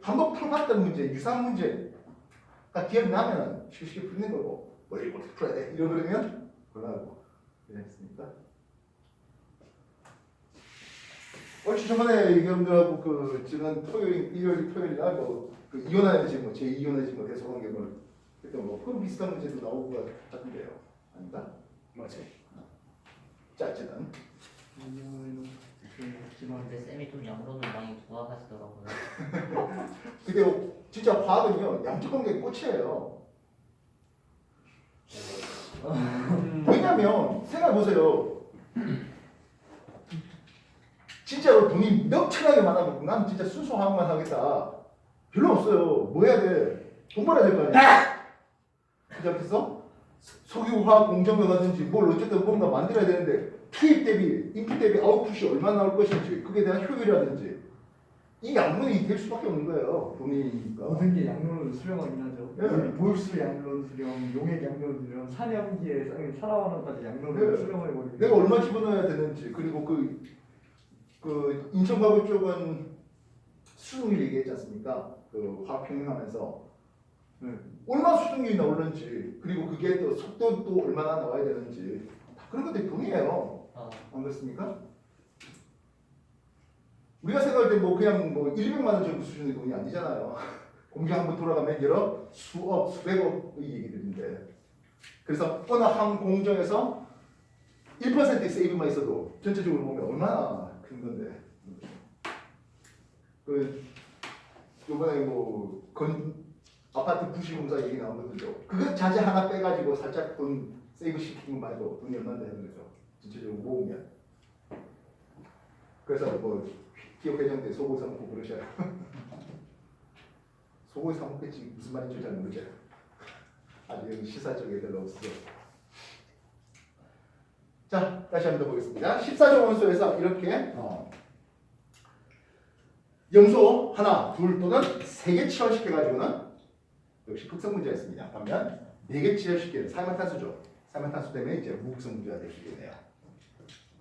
한번 풀어봤던 문제, 유사한 문제가 기억나면 쉽게 풀리는 거고 뭐 이거 어떻게 풀어야 돼? 이러 그러면 곤란하고 괜찮습니까? 얼추 저번에 여러분들하고 그 지난 일요일 토요일날 뭐그 이온화에너지 뭐 제2이온에너지 뭐 대소관계 뭐 그때 뭐 비슷한 문제도 나오고 같은데요. 아닌가? 맞아요. 자, 어쨌든 근데 쌤이 좀 양론을 많이 좋아하시더라고요. 근데 진짜 화학은요 양적 관계 꽃이에요. 왜냐면 생각해보세요. 진짜로 돈이 넉천하게 많아도 난 진짜 순수 화학만 하겠다. 별로 없어요. 뭐 해야 돼? 돈 벌어야 될 거 아니야? 그래서 석유화학 공정을 가든지 뭘 어쨌든 뭔가 만들어야 되는데 투입 대비, 인풋 대비 아웃풋이 얼마나 나올 것인지 그게 대한 효율이라든지 이 양론이 될 수밖에 없는 거예요. 돈이니까. 모든 게 양론으로 수렴하긴 하죠. 네. 몰수 양론 수렴, 용액 양론 수렴, 산염기에 산화환원까지 양론으로 네. 수렴해버리고. 내가 얼마 집어넣어야 되는지 그리고 그 인천과부 쪽은 수능률 얘기했지 않습니까? 그 화학평행하면서 얼마 수능률이 나오는지 그리고 그게 또 속도도 얼마나 나와야 되는지 다 그런 것들이 돈이에요. 안 그렇습니까? 우리가 생각할 때 뭐 그냥 뭐 100만 원 정도 수준의 돈이 아니잖아요. 공개 한번 돌아가면 여러 수억, 수백억의 얘기들인데 그래서 어느 한 공정에서 1%의 세이브만 있어도 전체적으로 보면 얼마나 큰 건데 그 요번에 뭐 아파트 부실공사 얘기 나온 것들도 그것 자재 하나 빼가지고 살짝 돈 세이브 시키는 거 말고 돈이 얼마나 되는 거죠. 전체적으로 모으면 그래서 뭐 기업회장 때 소고기 사 먹고 그러셔요. 소고기 사 먹겠지 무슨 말인지 잘 모르죠. 아직 시사적인 별로 없어. 자 다시 한번 더 보겠습니다. 14조 원소에서 이렇게 염소 하나, 둘 또는 세 개 치환시켜가지고는 역시 극성 문제였습니다. 반면 4개 치환시키는 사이만탄소죠. 사이만탄소 때문에 이제 무극성 문제가 될 수 있겠네요.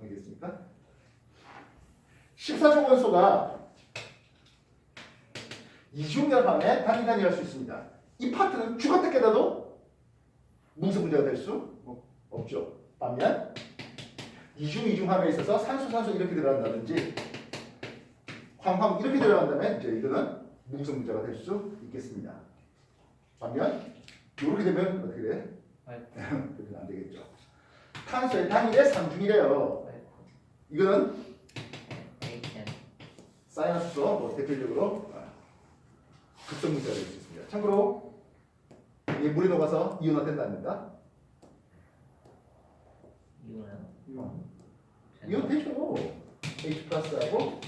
알겠습니까? 14조 원소가 이중결합에 단위단위할 수 있습니다. 이 파트는 죽었다 깨닫도 무극성 문제가 될 수 없죠. 반면 이중함에 있어서 산소 이렇게 들어간다든지 황 이렇게 들어간다면 이제 이거는 무극성 문제가 될 수 있겠습니다. 반면 이렇게 되면 어떻게 돼? 그러면 안 되겠죠. 탄소의 단위의 상중이래요. 이거는 사이너스도 뭐 대표적으로 극성 문제가 될 수 있습니다. 참고로 이게 물에 녹아서 이온화된답니다. 이온 되죠. H 플러스하고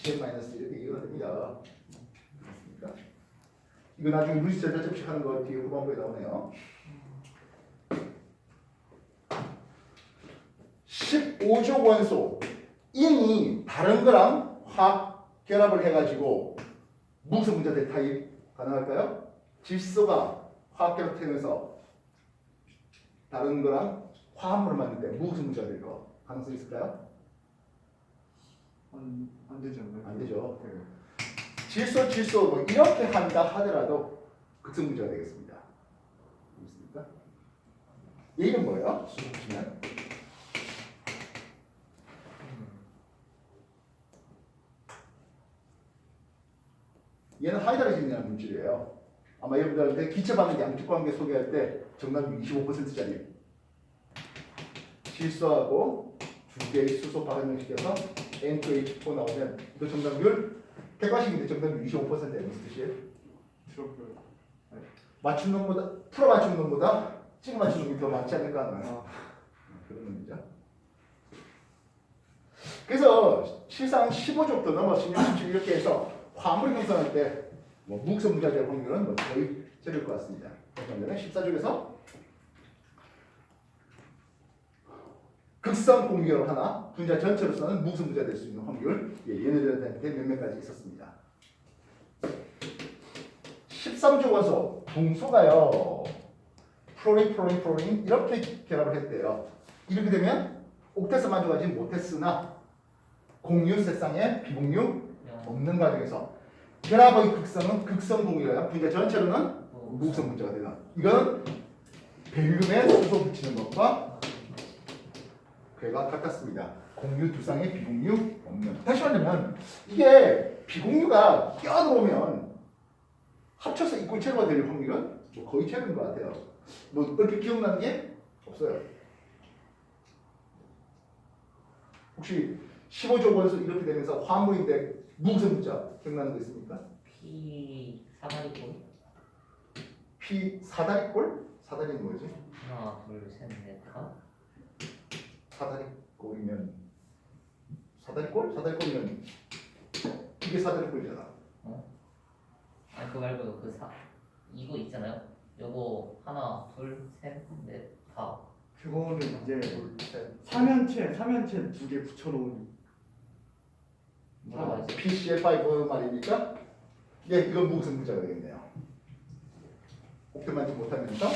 CN 마이너스 이렇게 이온화됩니다. 그렇습니까? 이거 나중에 루이스 전자 접촉하는 거 뒤에 후반부에 나오네요. 15조 원소 인이 다른 거랑 화학 결합을 해가지고 무극성 문제될 타입 가능할까요? 질소가 화학 결합되면서 다른 거랑 화합물을 만들 때 무극성 문제가 될 거 가능성 있을까요? 안 되죠. 안 되죠. 질소 뭐 이렇게 한다 하더라도 극성 문제가 되겠습니다. 알겠습니까? 얘는 뭐예요? 수능 치면 얘는 하이드로진이라는 물질이에요. 아마 여러분들한테 기체 반응 양적 관계 소개할 때 정답률 25%짜리 질소하고 두 개의 수소 발현시켜서 N2H4 나오면 이거 정답률 객관식인데 정답률 25%예요. 무슨 뜻이에요? 맞춘 놈보다 풀어 맞춘 놈보다 찍어 맞춘 놈이 더 많지 않을까 하는 그런 의미죠. 그래서 실상 15족도 넘어 16, 17 이렇게 해서 화물 형성할 때 뭐 무극성 문제가 될 확률은 뭐 거의 제로일 것 같습니다. 그러면 14쪽에서 극성 공유결합 하나 분자 전체로서는 무극성 문제가 될 수 있는 확률 얘네들한테 몇 명까지 있었습니다. 13조 원소 붕소가요 프로린 이렇게 결합을 했대요. 이렇게 되면 옥테스 만족하지 못했으나 공유 세상에 비공유 없는 과정에서 결합의 극성은 극성 공유야. 분자 전체로는 무극성 분자가 되나. 이건 벨륨에 수소 붙이는 것과 괴가 같았습니다. 공유 두 쌍의 비공유 없는. 다시 말하면 이게 비공유가 껴들어오면 합쳐서 이꼴 제로가 될 확률은 뭐 거의 제로인 것 같아요. 뭐 얼핏 기억나는 게 없어요. 혹시 15조 원수 이렇게 되면서 화물인데 무극성 분자 기억나는 거 있습니까? P 사다리꼴 P 사다리꼴? 사다리는 뭐지? 하나 둘셋넷 다 사다리꼴이면 사다리꼴? 사다리꼴이면 이게 사다리꼴이잖아. 아니 그거 말고 이거 있잖아요. 요거 하나 둘셋넷 다 그거는 이제 둘, 셋. 삼연체 두 개 붙여놓은 뭐라고 하지? PCl5 말입니까? 예, 이건 무극성 분자가 되겠네요. 옥텟만지 못하면서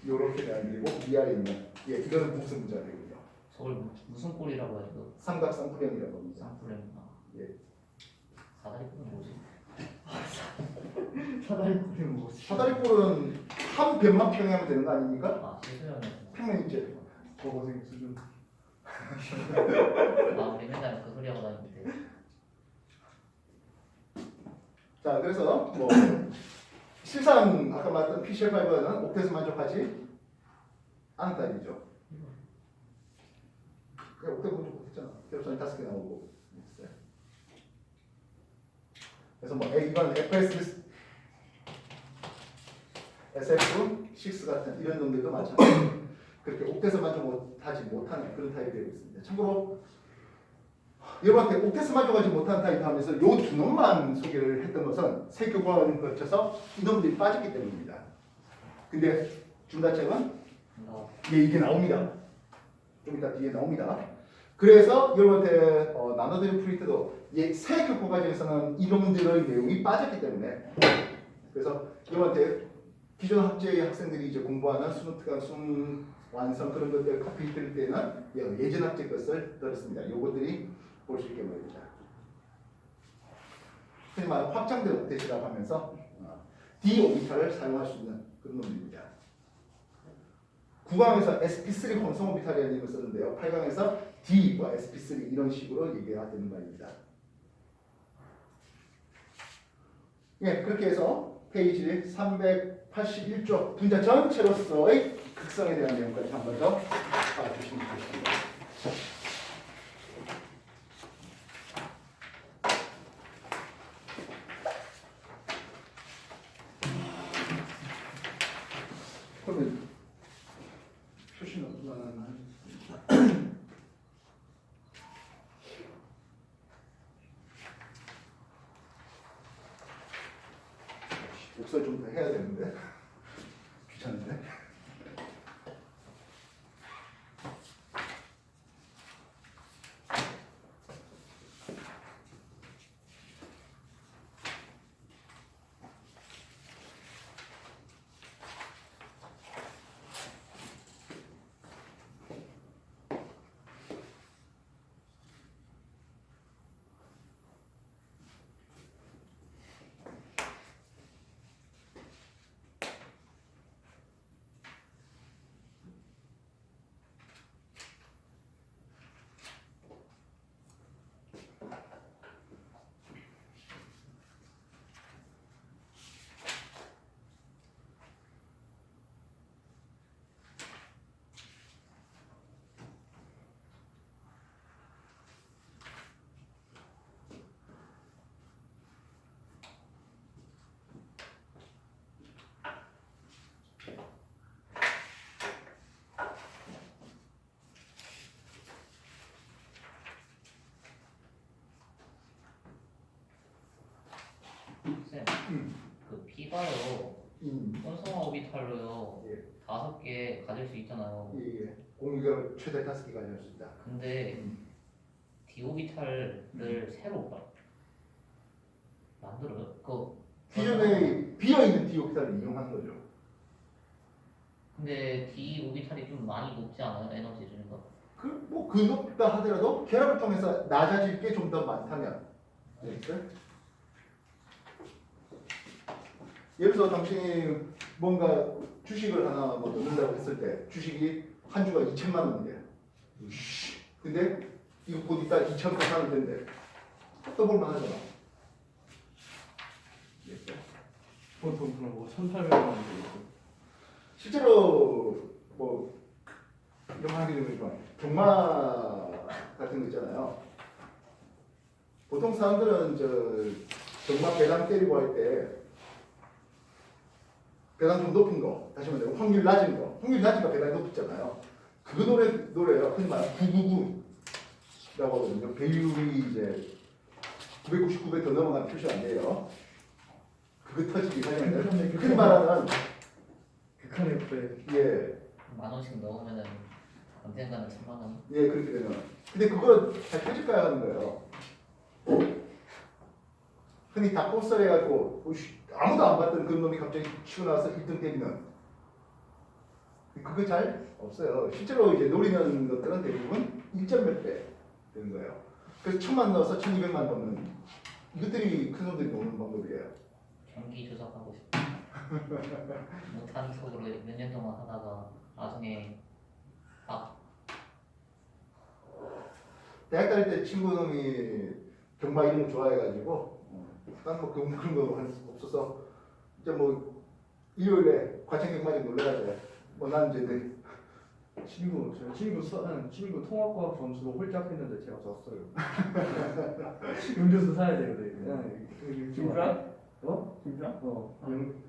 요렇게 되어지고 위아래 있는 예, 이거는 무극성 분자가 되군요. 저걸 무슨 꼴이라고 해도 삼각성 불형이라고 합니다. 쌍플레이구나. 예. 사다리꼴은 뭐지? 사다리꼴이 뭐지? 사다리꼴은 한 변만 평행하면 되는 거 아닙니까? 아 실수령이었구나. 평면이지. 고고생 수준. 아 우리 맨날 그 소리 하고 다니는데. 자, 그래서 뭐 실상 아까 말했던 PCl5는 옥텟에 만족하지 않은 타입이죠. 그냥 옥텟 만족 못했잖아. 결합선이 5개 나오고 있어요. 그래서 뭐 이건 FS, SF6 같은 이런 놈들도 마찬가지로 그렇게 옥텟에 만족하지 못하는 그런 타입이 되고 있습니다. 참고로 여러분한테 옥텟에 만족하지 못하는 타입 하면서 요 두 놈만 소개를 했던 것은 세 교과를 거쳐서 이놈들이 빠졌기 때문입니다. 근데 중단책은 이게 나옵니다. 좀 이따 뒤에 나옵니다. 그래서 여러분한테 나눠드린 프린트도 세 교과 과정에서는 이놈들의 내용이 빠졌기 때문에 그래서 여러분한테 기존 학제의 학생들이 이제 공부하는 수능 특강, 수능 완성 그런 것들 카피 들 때는 예전 학제 것을 들었습니다. 요것들이 볼 수 있게 말입니다. 흔히 말하는 확장된 옥텟이라고 하면서 D 오비탈을 사용할 수 있는 그런 놈입니다. 9강에서 sp3 혼성 오비탈이라는 이름을 썼는데요. 8강에서 D와 sp3 이런 식으로 얘기가 되는 말입니다. 예, 그렇게 해서 페이지 381쪽 분자 전체로서의 극성에 대한 내용까지 한 번 더 봐주시면 좋겠습니다. 그러면 표시는 어떠나 목소리 좀 더 해야 되는데 귀찮은데. 쌤, 그 P가요 혼성 오비탈로요 예. 5개 가질 수 있잖아요. 예. 공유결 최대 5개 가질 수 있다. 근데 D 오비탈을 새로 만들어요? 기존에 비어있는 D 오비탈을 이용하는 거죠. 근데 D 오비탈이 좀 많이 높지 않아요? 에너지 중에서? 뭐 높다 하더라도 결합을 통해서 낮아질 게 좀 더 많다면 알겠어요? 예를 들어서 당신이 뭔가 주식을 하나 뭐 넣는다고 했을 때 주식이 한 주가 2천만 원이에요. 근데 이거 곧 이따 2천 원 사면 된대. 떠볼만 하잖아. 알겠어요? 보통 그런 거 1,800원 정도 있고. 실제로 뭐 이런 거 하기 좀 좋아. 경마 같은 거 있잖아요. 보통 사람들은 저 경마 배당 때리고 할 때 배당 좀 높은 거, 다시 말하면 확률 낮은 거, 확률 낮은 거 배당이 높잖아요. 그 노래요. 흔히 말하는 999라고 하거든요. 배율이 이제 999배 더 넘어가면 표시 안 돼요. 그거 터지기 하려면 흔히 말하는 극한의 배. 예. 10,000원씩 넣으면은 언젠가는 1,000,000원. 예, 그렇게 되면. 근데 그걸 잘 펴질까야 하는 거예요. 흔히 닭복살 해가지고 아무도 안 봤던 그런 놈이 갑자기 치고 나와서 1등 때리는 그거 잘 없어요. 실제로 이제 노리는 것들은 대부분 1점 몇 배 되는 거예요. 그래서 1,000만 넣어서 1,200만 넣는 이것들이 큰 놈들이 노는 방법이에요. 경기 조작하고 싶어. 못한 속으로 몇 년 동안 하다가 나중에 막 대학 다닐 때 친구 놈이 경마 이런 거 좋아해가지고 딴뭐 그런 거 할 수 없어서 이제 뭐 일요일에 과천 경마장 놀러 가자. 뭐 나는 이제 제 친구 통합과학 점수로 홀짝 했는데 제가 졌어요. 음료수 사야 되거든. 진짜? 어? 진짜?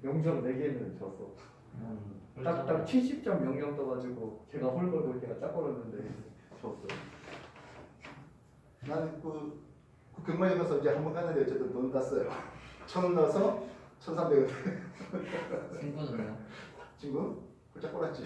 영점 4개 했는데 졌어. 딱 70.00 떠가지고 제가 홀 걸고 걔가 짝 걸었는데 졌어요. 나는 그 경마장 가서 이제 한 번 갔는데 어쨌든 돈 땄어요. 1,000원 넣어서 1,300원. 친구는요? 친구 홀짝 꼬랐지.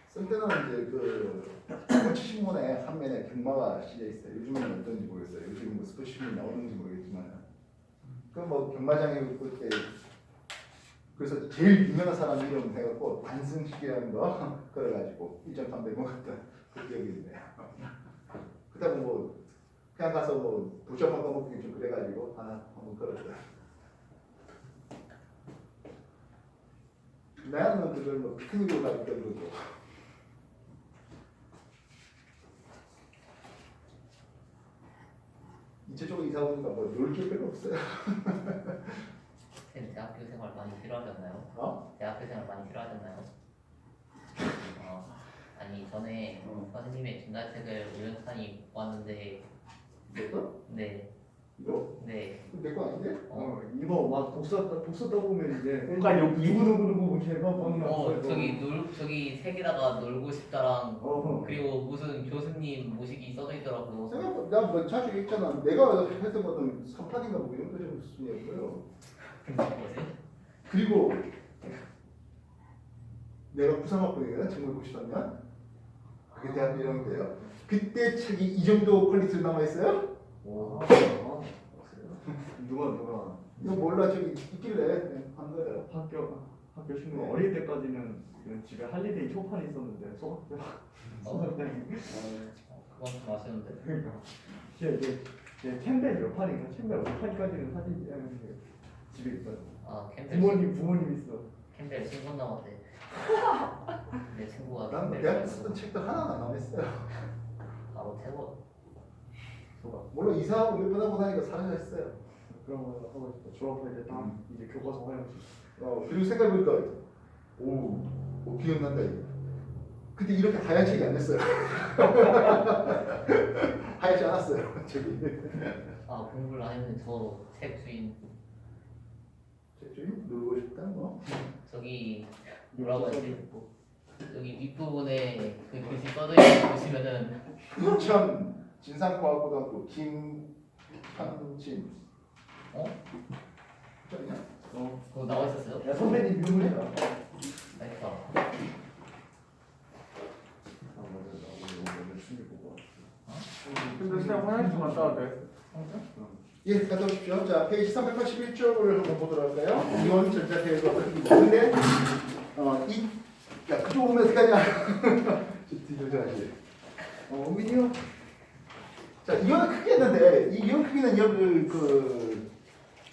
쓸 때는 이제 그 신문에 한 면에 경마가 실려 있어요. 요즘은 어떤지 모르겠어요. 요즘 뭐 스포츠 신문 나오는지 모르겠지만 그 뭐 경마장에 그때 그래서 제일 유명한 사람 이름 해갖고 단승식이라는 거 걸어가지고 1.3배 먹었던 그 기억이 있네요. 그다음 뭐 그냥 가서 뭐 도시락 한번 먹기 좀 그래가지고 하나 한번 걸었어요. 나는 그걸 뭐 피크닉으로 가기 때문에 이제 쪽으로 이사 오니까 뭐 놀 게 별로 없어요. 선생님 대학교 생활 많이 싫어하셨나요? 어? 대학교 생활 많이 싫어하셨나요? 아니 전에 선생님의 진단책을 우연히 봤는데 이거? 네. 이거? 네. 내 거 아닌데? 이거 막 독서 보면 이제 뭔가 여기 누구 걔가 막 나왔어요. 저기 색에다가 놀고 싶다랑 어. 그리고 무슨 교수님 모식이 써져 있더라고요. 생각보다 나뭐 자주 읽잖아. 내가 했던 것은 3판인가 뭐 이런 거 좀 수준이었고요. 뭐지? 그리고 내가 부산학번이거든. 1993년. 그게 대학 1학년 때요. 그때 책이 이 정도 퀄리티로 남아 있어요? 와. 누가 이거 몰라. 저기 있길래 한 거예요. 학교 친구 어릴 때까지는 그 집에 할리데이 초판이 있었는데 소각대 그건 좀 아쉬운데. 그러니까 제 캠벨 몇 판인가 캠벨 5판까지는 사진 집에 있어요. 캠벨 부모님 있어. 캠벨 신분 남았대. 내 친구가 난 캠벨 대학 쓰던 책도 하나도 안 남았어요. 바로 태워. 물론 이사하고 몇 번 하고 나니까 사라졌어요. 그런 거 하고 싶어. 졸업할 때 딱 이제 교과서 활용 수 있어. 그리고 생각해보니까 오 기억난다 이거. 그때 이렇게 하얀 책이 아니었어요. 하얗지 않았어요. 책이. 공부를 안 했는데 저 책 주인 책 주인 놀고 싶다 뭐. 저기 뭐라고 하지? 여기 윗부분에 그 글씨 써져 있는 거 보시면은 인천 진상과학고등학교 김한진. 어? 아니야? 그거 나와 있었어요? 야 선배님 유물이야. 나이스. 아 맞아 나 오늘 준비 보고 왔어. 근데 그냥 화장실만 따도 돼. 예, 갔다 오십시오. 자, 페이지 381쪽을 한번 보도록 할까요? 이온 전자계가 어떻게 되는데, 야, 그쪽 오면 어떡하냐? 뒤져야지. 민이요? 자, 이온은 크게 했는데, 이 이온 크기는 여러분들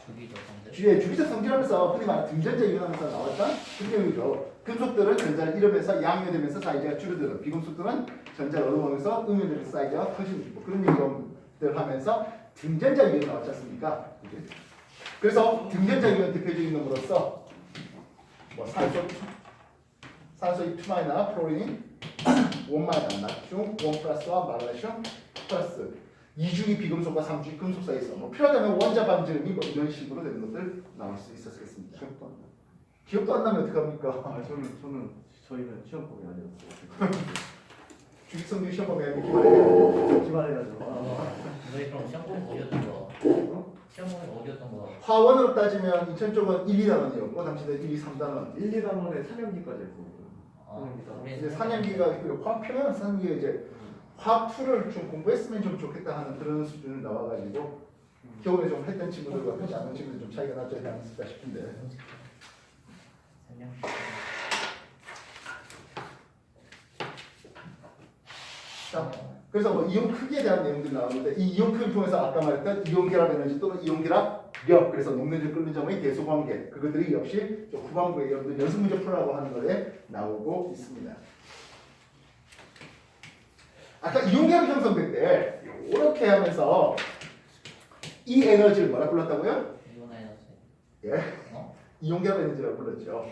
주기적 성질. 뒤에 주기적 성질하면서 흔히 말하는 등전자 이온하면서 나왔던 금융이죠. 금속들은 전자를 잃으면서 양면되면서 사이즈가 줄어드는, 비금속들은 전자를 얻어먹으면서 음면되면서 사이즈가 커지는 그런 이온들 하면서 등전자 이온 나왔지 않습니까? 그래서 등전자 이온 대표적인 놈으로서 뭐 산소의 2마이너 프로린 1마이너 나트륨 1 플러스와 마그네슘 플러스 2중이 비금속과 3중이 금속 사이에서 뭐 필요하다면 원자 반지름이 뭐 이런 식으로 되는 것들 나올 수 있었겠습니다. 기억도 안 나면 어떡합니까? 아 저희는 시험범위 아니었어. 주기성질 시험 보면 기말해. 기말해가지고. 너희 그럼 시험범위 어디였던 거? 시험범위 어디였던 거? 화원으로 따지면 인천 쪽은 1, 2단원이었고 당신들 1, 2, 3단원. 1, 2단원에 3년기까지 했고. 이제 4년기가 있고요. 화학표면 4년기가 이제 화투를 좀 공부했으면 좀 좋겠다 하는 그런 수준을 나와가지고 겨울에 좀 했던 친구들과 하지 않은 친구들 좀 차이가 나지 않았을까 싶은데. 설명. 자, 그래서 뭐 이온 크기에 대한 내용들이 나오는데 이 이온 크기를 통해서 아까 말했던 이온 결합 에너지 또는 이온 결합력 그래서 녹는질 끓는 점의 대소관계 그것들이 역시 좀 후반부에 여러분들 연습 문제 풀라고 하는 거에 나오고 있습니다. 아까 이온 결합 형성될 때 이렇게 하면서 이 에너지를 뭐라 불렀다고요? 이온 에너지. 예, 어? 이온 결합 에너지라고 불렀죠.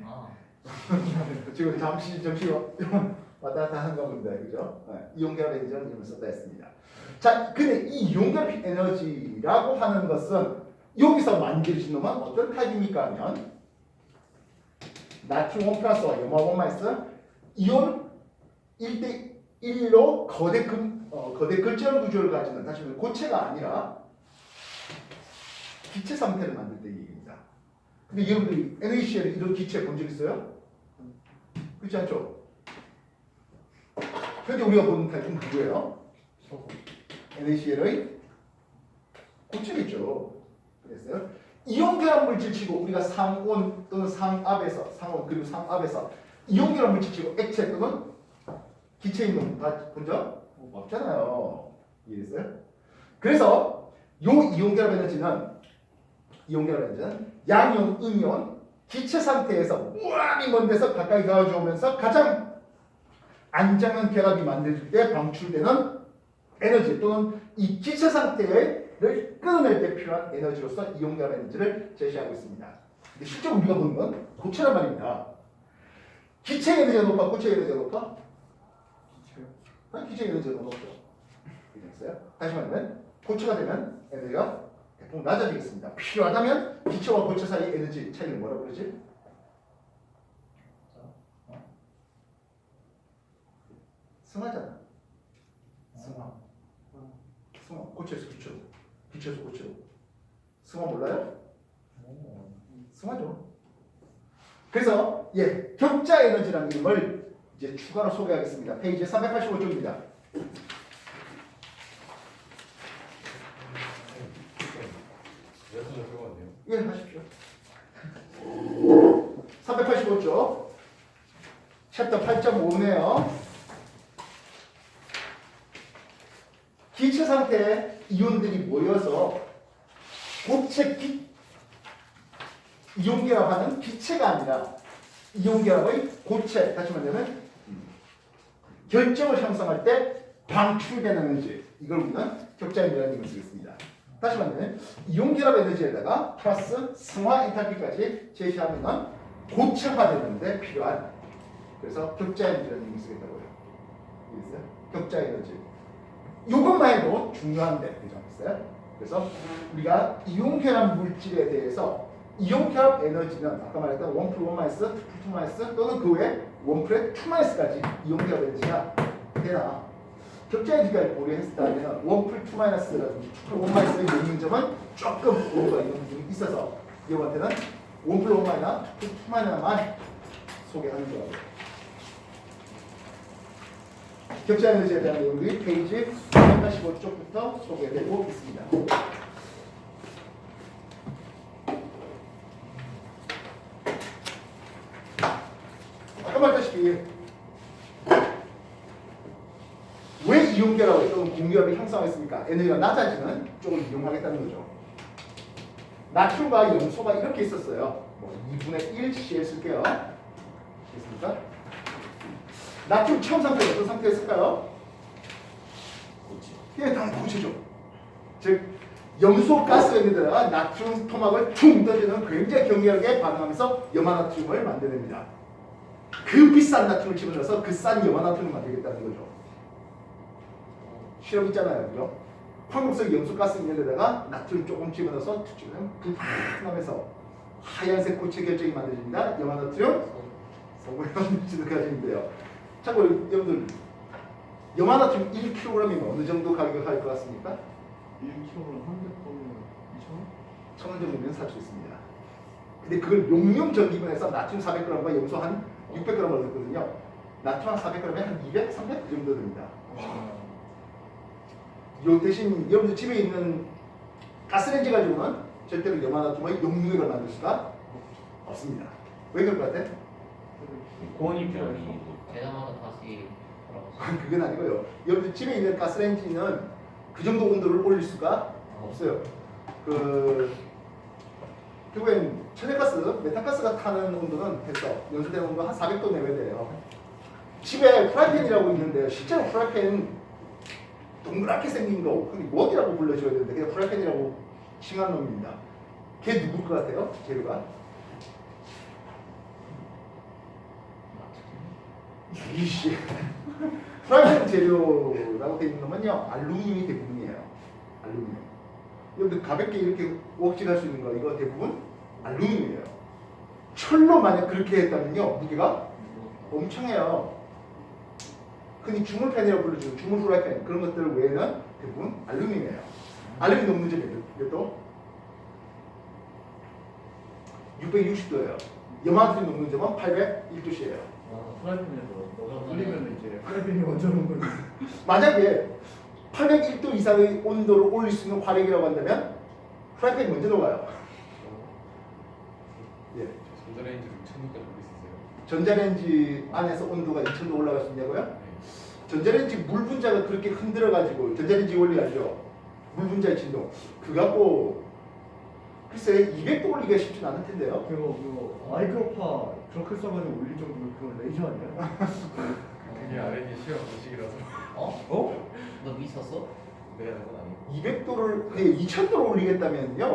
아. 지금 잠시 왔다 갔다 하는 겁니다. 그죠? 네, 이온결합 에너지라는 이름을 썼다 했습니다. 자, 근데 이 이온결합 에너지라고 하는 것은 여기서 만들어진 놈은 어떤 타입입니까 하면 나트륨 1 플러스와 염화 1 마이너스 이온 1대1로 거대 글자형 구조를 가지는 다시 말해 고체가 아니라 기체 상태를 만들 때 얘기입니다. 근데 여러분들이 NaCl을 이런 기체 본 적 있어요? 그렇지 않죠? 현재 우리가 보는 타입은 누구예요? 소금. NaCl의 고체겠죠. 그랬어요. 이온 결합 물질 치고 우리가 상온 또는 상압에서 상온 그리고 상압에서 이온 결합 물질 치고 액체 또는 기체 있는 거 본 적 없잖아요. 이해됐어요? 그래서 요 이온 결합 에너지는 양이온, 음이온 기체 상태에서 무한히 먼 데서 가까이 가져오면서 가장 안정한 결합이 만들어질 때 방출되는 에너지 또는 이 기체 상태를 끊어낼 때 필요한 에너지로서 이온 결합 에너지를 제시하고 있습니다. 근데 실제 우리가 보는 건 고체란 말입니다. 기체 에너지가 높아, 고체 에너지가 높아? 기체 에너지가 높죠. 이해됐어요? 다시 말하면 고체가 되면 에너지가 대폭 낮아지겠습니다. 필요하다면 기체와 고체 사이의 에너지 차이를 뭐라고 그러지? 승하잖아. 승하. 승하. 고체에서 기체로. 기체에서 고체로. 승하 몰라요? 승하죠. 그래서 격자 에너지라는 이름을 이제 추가로 소개하겠습니다. 페이지 385쪽입니다. 예, 하십시오. 385쪽. 챕터 8.5네요. 기체 상태에 이온들이 모여서 이온 결합하는 기체가 아니라 이온 결합의 고체, 다시 말하면 결정을 형성할 때 방출되는 에너지, 이걸 우리는 격자 에너지라는 이름을 쓰겠습니다. 다시 말하면 이온 결합 에너지에다가 플러스 승화 엔탈피까지 제시하면 고체화되는데 필요한, 그래서 격자 에너지라는 이름을 쓰겠다고요. 이해했어요? 격자 에너지. 이것만 해도 중요한데, 그죠? 그래서 우리가 이온 결합 물질에 대해서 이온 결합 에너지는 아까 말했던 1 플 1 마이너스, 2 플 2 마이너스 또는 그 외에 1 플 2 마이너스까지 이온 결합 에너지가 되나 격자 에너지까지 고려했다면 1 플 2 마이너스라든지 2 플 1 마이너스의 영향점은 조금 오류가 있는 부분이 있어서 여러분한테는 1 플러스 마이너 2 마이너만 소개하는 거예요. 격자 에너지에 대한 내용들이 페이지 185쪽부터 소개되고 있습니다. 아까 말했다시피 왜 이온결합을 또는 공결합을 형성했습니까? 에너지가 낮아지는 쪽을 이용하겠다는 거죠. 나트륨과 염소가 이렇게 있었어요. 뭐 2분의 1 CL 쓸게요. 됐습니까? 나트륨 처음 상태가 어떤 상태였을까요? 예, 당연히 고체죠. 즉 염소 가스가 있는 데다가 나트륨 토막을 퉁 던지는 굉장히 격렬하게 반응하면서 염화나트륨을 만들어냅니다. 그 비싼 나트륨을 집어넣어서 그 싼 염화나트륨을 만들겠다는 거죠. 실험 있잖아요, 그죠? 황금색 염소가스 있는 데다가 나트륨 조금 집어넣어서 투치면 불편하면서 하얀색 고체 결정이 만들어집니다. 염화나트륨, 성분형 물질을 가지는데요. 참고 여러분들 염화나트륨 1kg이면 어느 정도 가격을 할 것 같습니까? 1kg는 한대 보면 2,000원? 1,000원 정도면 살 수 있습니다. 근데 그걸 용융 전기분해서 나트륨 400g과 염소 한 600g을 얻었거든요. 나트륨 한 400g에 한 200, 300 그 정도 됩니다. 요 대신 여러분들 집에 있는 가스레인지 가지고는 절대로 염화나트륨의 용융액을 만들 수가 없습니다. 왜 그럴 것 같아? 고온이 필요해서. 대담하다 다시 돌아가서. 그건 아니고요. 여러분들 집에 있는 가스레인지는 그 정도 온도를 올릴 수가 없어요. 결국엔 천연가스, 메탄가스가 타는 온도는 해서 연소되는 온도 한 400도 내외 돼요. 집에 프라이팬이라고 있는데 실제로 프라이팬 동그랗게 생긴 거, 그게 뭐라고 불러줘야 되는데 그냥 프라이팬이라고 칭한 놈입니다. 걔 누굴 것 같아요? 재료가? 이씨. 프라이팬 재료라고 되어 있는 놈은요, 알루미늄이 대부분이에요. 알루미늄. 여러분들 가볍게 이렇게 웍질할 수 있는 거 이거 대부분 알루미늄이에요. 철로 만약 그렇게 했다면요, 무게가 엄청 해요. 흔히 주물팬이라고 불러주는 주물 프라이팬 그런 것들 외에는 대부분 알루미늄이에요. 알루미늄 녹는 점이 몇 도? 660도예요. 염화나트륨 녹는 점은 801도씨예요. 프라이팬에서 올리면 이제 프라이팬이 먼저 녹는 거예요. 만약에 801도 이상의 온도를 올릴 수 있는 화력이라고 한다면 프라이팬이 먼저 녹아요. 예. 전자레인지로 2000도까지 올릴 수 있어요. 전자레인지 안에서 온도가 2000도 올라갈 수 있냐고요? 전자레인지 물 분자가 그렇게 흔들어가지고 전자레인지 원리 알죠? 물 분자의 진동. 그거 갖고 글쎄 200도 올리기가 쉽진 않을 텐데요. 그거 마이크로파 그렇게 써가지고 올릴 정도면 그건 레이저 아니야? 그게 R&D 시험 방식이라서 어? 너 미쳤어? 내가 하는 건 아니고 200도를 2000도를 올리겠다면요.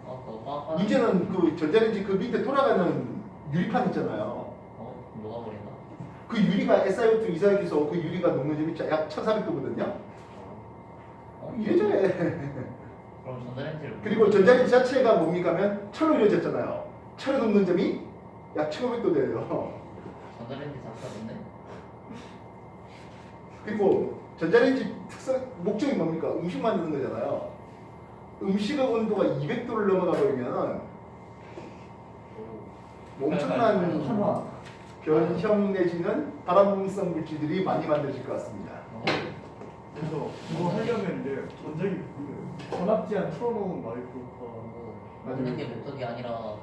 너 빡빡. 이제는 그 전자레인지 그 밑에 돌아가는 유리판 있잖아요. 녹아버린다. 그 유리가 SiO2 이산화탄소 그 유리가 녹는 점이 약 1400도거든요. 이래저래. 그럼 전자레인지를. 그리고 전자레인지 자체가 뭡니까 하면 철로 이루어졌잖아요. 철에 녹는 점이 약 1500도 돼요. 전자레인지 작사인데. 그리고 전자레인지 특성 목적이 뭡니까? 음식 만드는 거잖아요. 음식의 온도가 200도를 넘어가 버리면 엄청난 한화. 변형 내지는 발암성 물질들이 많이 만들어질 것 같습니다. 그래서 그거 하려면 이제 전자기 전압제한 틀어놓은 마이크로파. 먹는 게 목적이 아니라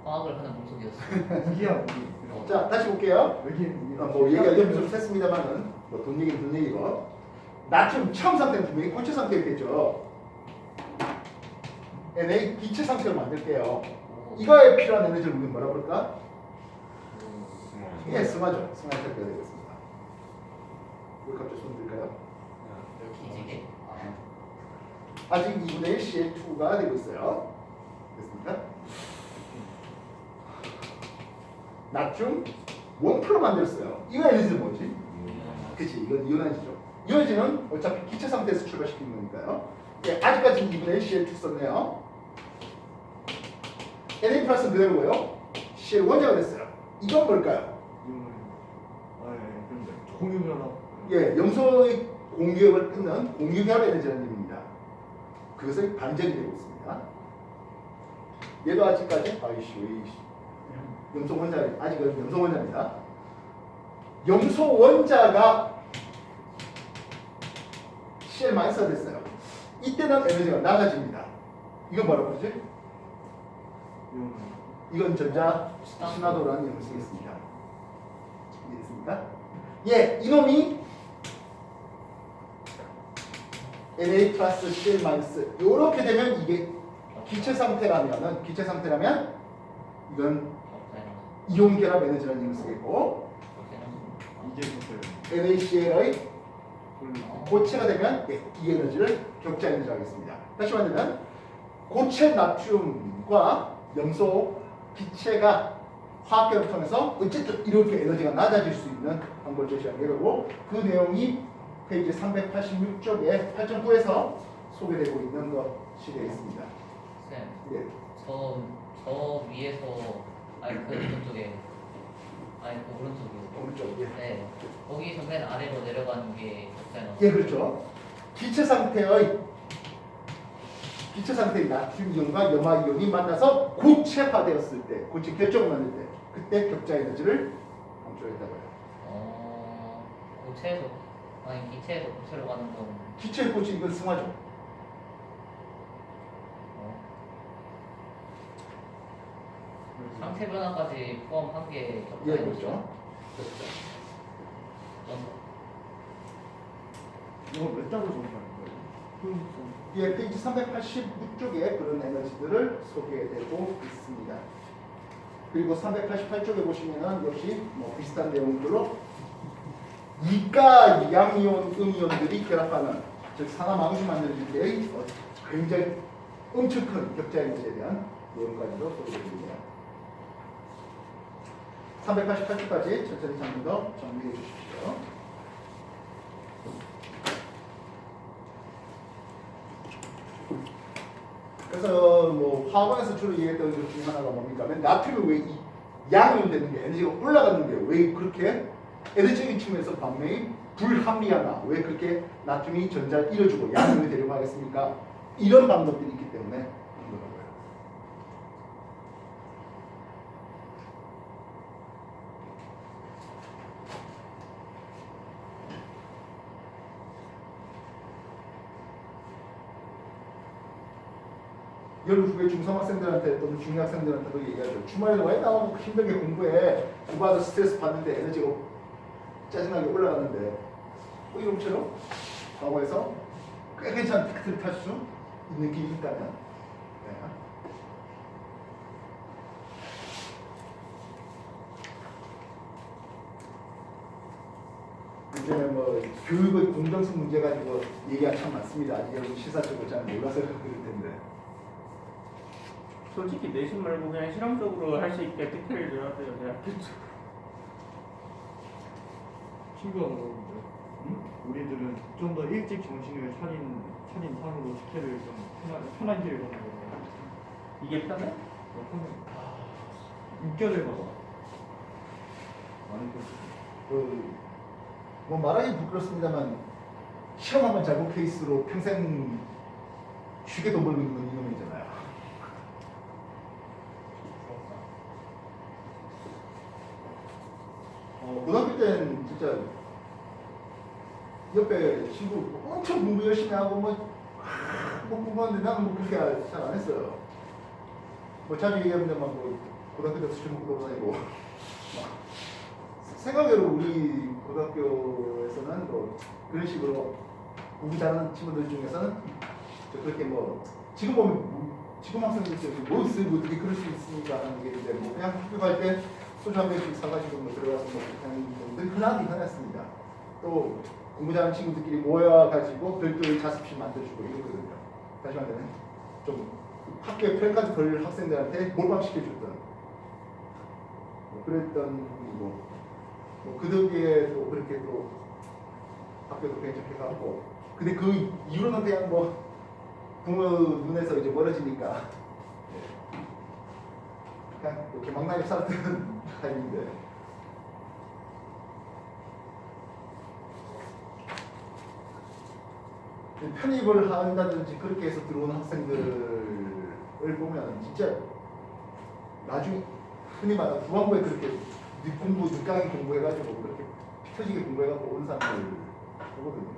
화학을 하는 목적이었어. 무기야 무기. 자, 다시 볼게요. 외계인 무기. 뭐 얘기가 좀 했습니다만은 뭐 돈 얘기는 돈 얘기고 나트륨 처음 상태는 분명히 고체 상태였겠죠. Na 기체 상태로 만들게요. 이거에 필요한 에너지를 우리는 뭐라 그럴까? 예, 승화죠. 승화 상태가 되겠습니다. 왜 갑자기 손 들까요? 기지개. 아직 2분의 1 CL2가 되고 있어요. 됐습니까? 나트륨 1% 만들었어요. 이거 에너지는 뭐지? 그치, 이건 이온화지죠. 이온화지는 어차피 기체 상태에서 출발시키는 거니까요. 예, 아직까지는 2분의 1 CL2 썼네요. Na 플러스는 그대로고요. CL1제가 됐어요. 이건 뭘까요? 근데 공유결합. 예, 염소의 공유협을 끊는 공유결합 에너지라는 의미입니다. 그것의 반전이 되고 있습니다. 얘도 아직까지 염소 원자 아직은 염소 원자입니다. 염소 원자가 CL-가 됐어요. 이때는 에너지가 낮아집니다. 이건 뭐라고 그러지? 이건 전자 신화도라는 이름을 쓰겠습니다. 이해됐습니까? 예, 이놈이 Na 플러스 CL 마이너스 이렇게 되면 이게 기체 상태라면 이건 이온 결합 에너지라는 이름을 쓰겠고 이제 NaCl의 고체가 되면 이 에너지를 격자 에너지라고 하겠습니다. 다시 말하면 고체 나트륨과 염소 기체가 화학 결합을 통해서 어쨌든 이렇게 에너지가 낮아질 수 있는 방법을 제시한 게고 그 내용이 페이지 386쪽에 8.9에서 소개되고 있는 것이 되겠습니다. 쌤, 예. 저 위에서 아니 그 오른쪽에 아니 그 오른쪽이요. 오른쪽. 예. 네. 거기서 맨 아래로 내려가는 게 격자는 예, 그렇죠. 기체 상태의 나트륨 이온과 염화 이온이 만나서 고체화되었을 때, 고체 결정을 만들 때, 그때 격자 에너지를 방출했다고 해요. 고체에서 아니 기체에서 고체로 가는 건 기체의 고체 이건 승화죠. 상태 변화까지 포함한 게 격자 예, 그렇죠. 이거 몇 자로 정리하는 거예요? 예, 페이지 386쪽에 그런 에너지들을 소개되고 있습니다. 그리고 388쪽에 보시면은 역시 뭐 비슷한 내용들로 이가 양이온, 음이온들이 결합하는 즉 산화마구시 만들어질 때의 굉장히 엄청 큰 격자 에너지에 대한 내용까지도 소개해드립니다. 388쪽까지 천천히 잠깐 더 정리해 주십시오. 그래서 뭐 화학원에서 주로 얘기했던 것 중에 하나가 뭡니까? 나트륨이 왜 이 양이온 되는 게 에너지가 올라가는 게 왜 그렇게 에너지적인 측면에서 반면이 불합리하나 왜 그렇게 나트륨이 전자를 잃어주고 양이온이 되려고 하겠습니까? 이런 방법들이 있기 때문에 그런 거고요. 여러분 후배 중삼학생들한테 또는 중학생들한테도 얘기하죠. 주말에 왜 나와서 힘들게 공부해? 공부하다 스트레스 받는데 에너지가 짜증나게 올라가는데 뭐 이런처럼 과거에서 꽤 괜찮은 팩트를 탈 수 있는 길이 있다면 네. 요즘에 뭐 교육의 공정성 문제 가지고 얘기가 참 많습니다. 아직 여러분 시사적으로 잘 몰라서 그럴 텐데 솔직히 내신 말고 그냥 실험적으로 할 수 있게 디테일 좀 하세요. 대학교 쪽. 친구가 물어보는데 우리들은 좀 더 일찍 정신을 차린 상으로 식혜를 좀 편한 길을 걷는 거예요. 이게 편해? 육결을 봐봐. 많이 뭐 말하기 부끄럽습니다만 시험 한번 잘 본 케이스로 평생 쉬게 돈 벌고 있는 이놈이잖아요. 고등학교 때는 진짜 옆에 친구 엄청 공부 열심히 하고 뭐 공부하는데 나는 뭐 그렇게 잘 안 했어요. 뭐 자주 얘기하는데 막 뭐 고등학교 때 수시 먹고 다니고 생각외로 우리 고등학교에서는 뭐 그런 식으로 공부 잘하는 친구들 중에서는 그렇게 뭐 지금 보면 지금 학생들 중에 뭐 있으면 어떻게 그럴 수 있습니까 하는 게 있는데 뭐 그냥 학교 갈 때 소주 한 병씩 사가지고 뭐 들어가서 뭐 그렇게 하는 분들 흔하긴 흔했습니다. 또 공부 잘하는 친구들끼리 모여가지고 별도의 자습실 만들어주고 이러거든요. 다시 말하면 좀 학교에 프랭카드 걸 학생들한테 몰빵시켜줬던 뭐 그랬던 그 덕에 또 그렇게 또 학교도 괜찮게가고 근데 그 이후로는 그냥 뭐 부모 눈에서 이제 멀어지니까 그냥 이렇게 망나게 살았던 타입인데 편입을 한다든지 그렇게 해서 들어오는 학생들을 보면 진짜 나중에 흔히 말하는 부방부에 그렇게 늦가게 공부해가지고 그렇게 피 터지게 공부해가지고 온 사람들 보거든요.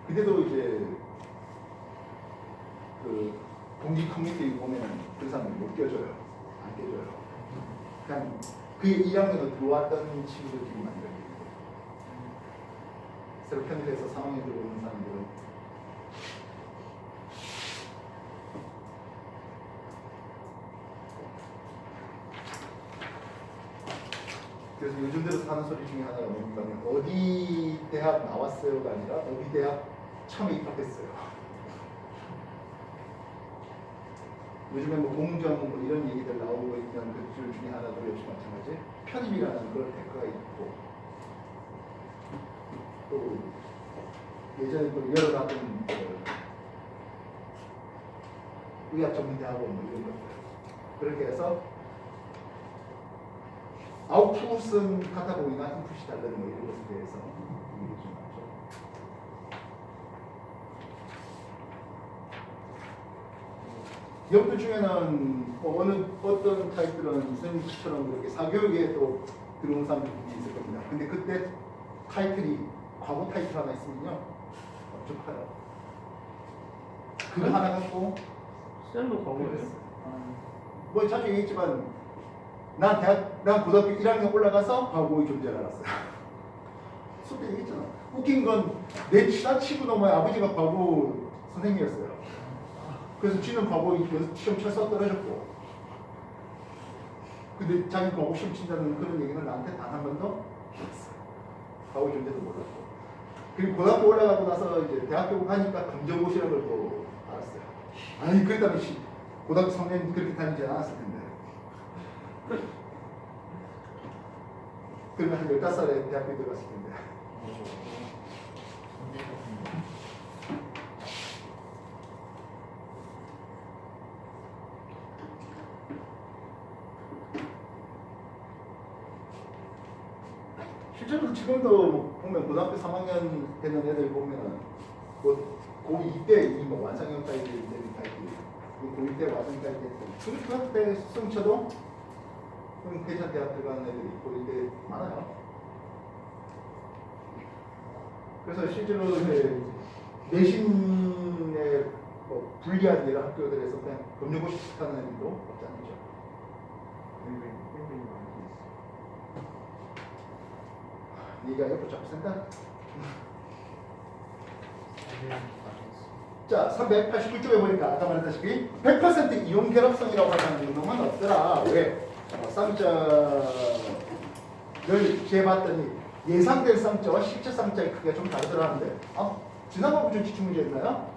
근데도 이제 그 동기 커뮤니티 보면 그 사람을 못 껴줘요. 안 껴줘요. 그냥 그 1학년으로 들어왔던 친구들끼리 만들어요. 새로 편입해서 3학년 들어오는 사람들은 그래서 요즘 들어서 하는 소리 중에 하나가 뭐냐면 어디 대학 나왔어요가 아니라 어디 대학 처음에 입학했어요. 요즘에 뭐 공정 뭐 이런 얘기들 나오고 있는 그들 중에 하나도 역시 마찬가지 편입이라는 그런 테크가 있고 또 예전에 또 여러 같은 의학 전문대학원 뭐 이런 것들 그렇게 해서 아웃풋은 같아 보이나 인풋이 다른 뭐 이런 것에 대해서 얘기 좀 하죠. 연구 중에는 뭐 어떤 타입들은 선생님처럼 그렇게 사교육에 또 들어온 사람들이 있을 겁니다. 근데 그때 타이틀이 과거 타이틀 하나 있으면요 엄청 커요. 그거 하나 갖고 쌤도 과거예요? 뭐 자주 얘기했지만 난 고등학교 1학년 올라가서 과거의 존재를 알았어요. 수업 때 얘기했잖아. 웃긴 건 내 치고 넘어야 아버지가 과거 선생님이었어요. 그래서 지는 과거 시험 쳐서 떨어졌고 근데 자기 과거 시험 친다는 그런 얘기는 나한테 단 한 번도 없었어요. 과거 존재도 몰랐고 그리고 고등학교 올라가고 나서 이제 대학교 가니까 검정고시라는 걸 또 알았어요. 아니 그랬다면 고등학교 3년 그렇게 다니지 않았을 텐데 그러면 한 15살에 대학교 들어갔을 텐데 실제로 지금도 보면 고등학교 3학년 되는 애들 보면은 뭐 고2 때 이미 뭐 완성형까지 되는 타입이 고2 때 완성형까지 됐고 중학교 때 수능쳐도 괜찮은 대학 들어가는 애들이 고2 때 많아요. 그래서 실제로 이제 내신에 뭐 불리한 이런 학교들에서 그냥 검정고시 시작하는 애들도 없지 않죠. 네가 옆으로 자꾸 생각. 자, 389쪽에 보니까 아까 말했다시피 100% 이온 결합성이라고 하는 놈은 없더라. 왜? 쌍자를 재봤더니 예상된 쌍자와 실제 쌍자의 크기가 좀 다르더라는데 지난번 좀 기출 문제였나요?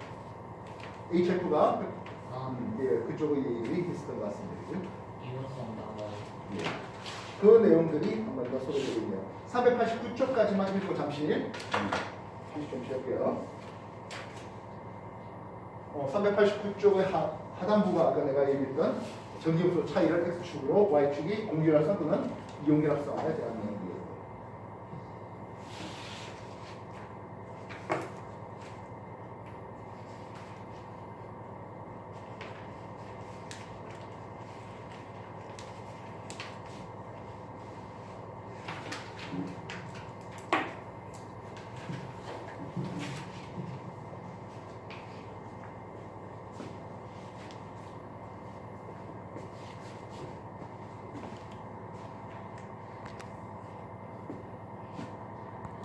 HF가 예, 그쪽이 리스트인 것 같습니다. 그죠? 이원성 나와. 예. 그 내용들이 한 번 더 소개드리네요. 389쪽까지만 읽고 잠시 좀 쉬었고요. 389쪽의 하단부가 아까 내가 얘기했던 전기음수 차이를 X축으로 Y축이 공기결합성 또는 이온결합성에 대한 내용이에요.